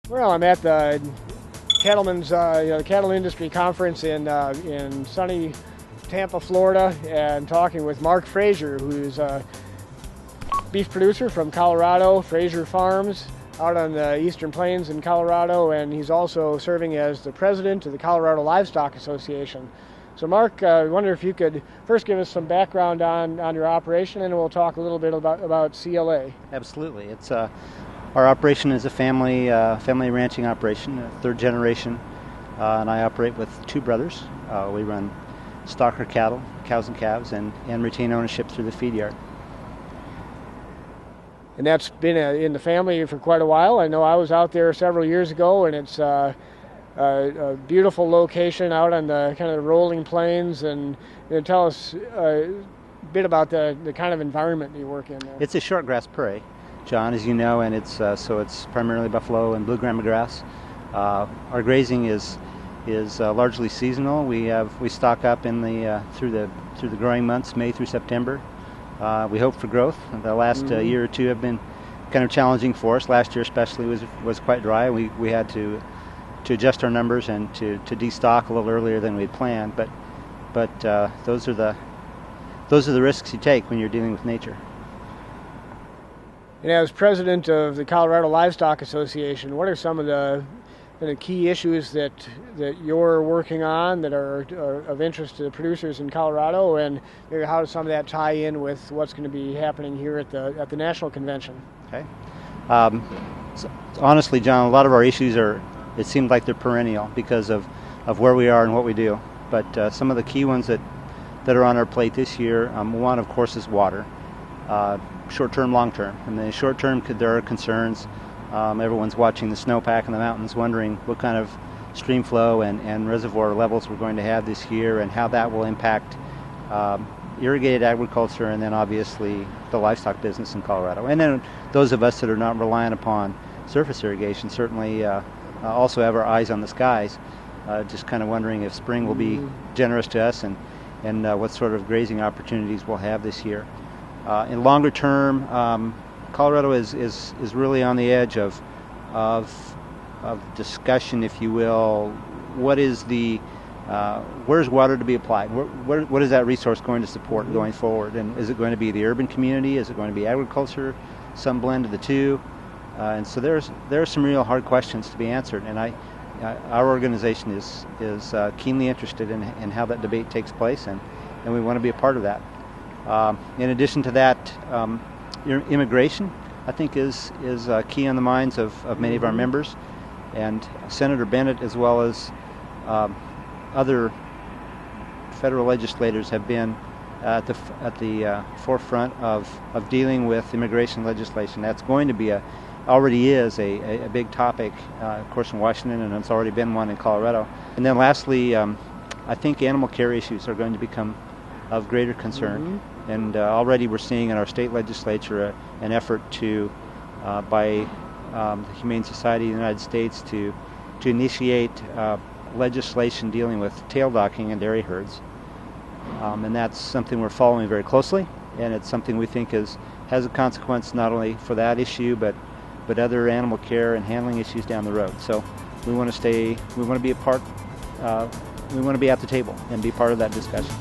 Well, I'm at the Cattlemen's, the Cattle Industry Conference in sunny Tampa, Florida, and talking with Mark Frasier, who's a beef producer from Colorado, Frasier Farms, out on the Eastern Plains in Colorado, and he's also serving as the president of the Colorado Livestock Association. So Mark, I wonder if you could first give us some background on your operation, and we'll talk a little bit about CLA. Absolutely. It's our operation is a family ranching operation, third generation, and I operate with two brothers. We run stocker cattle, cows and calves, and retain ownership through the feed yard. And that's been in the family for quite a while. I know I was out there several years ago, and it's a beautiful location out on the kind of the rolling plains. And tell us a bit about the kind of environment you work in there. It's a short grass prairie, John, as you know, and it's so it's primarily buffalo and blue grama grass. Our grazing is largely seasonal. We stock up in the through the growing months, May through September. We hope for growth. The last year or two have been kind of challenging for us. Last year especially was quite dry. We had to adjust our numbers and to destock a little earlier than we had planned. But those are the risks you take when you're dealing with nature. And as president of the Colorado Livestock Association, what are some of the key issues that you're working on that are of interest to the producers in Colorado, and maybe how does some of that tie in with what's going to be happening here at the national convention? Okay. So honestly, John, a lot of our issues it seems like they're perennial because of where we are and what we do. But some of the key ones that are on our plate this year, one of course is water, short-term, long-term. And the short-term, there are concerns. Everyone's watching the snowpack in the mountains, wondering what kind of stream flow and reservoir levels we're going to have this year and how that will impact irrigated agriculture and then obviously the livestock business in Colorado. And then those of us that are not reliant upon surface irrigation certainly also have our eyes on the skies, just kind of wondering if spring will be generous to us and what sort of grazing opportunities we'll have this year. In longer term, Colorado is really on the edge of discussion, if you will. What is where's water to be applied? What is that resource going to support going forward? And is it going to be the urban community? Is it going to be agriculture? Some blend of the two. And so there are some real hard questions to be answered. And our organization is keenly interested in how that debate takes place, and we want to be a part of that. In addition to that, immigration, I think, is key on the minds of many of our members, and Senator Bennett, as well as other federal legislators, have been at the forefront of dealing with immigration legislation. That's going to be already is a big topic, of course, in Washington, and it's already been one in Colorado. And then lastly, I think animal care issues are going to become of greater concern. And already we're seeing in our state legislature an effort by the Humane Society of the United States to initiate legislation dealing with tail docking in dairy herds. And that's something we're following very closely, and it's something we think has a consequence not only for that issue, but other animal care and handling issues down the road. So we want to be a part, we want to be at the table and be part of that discussion.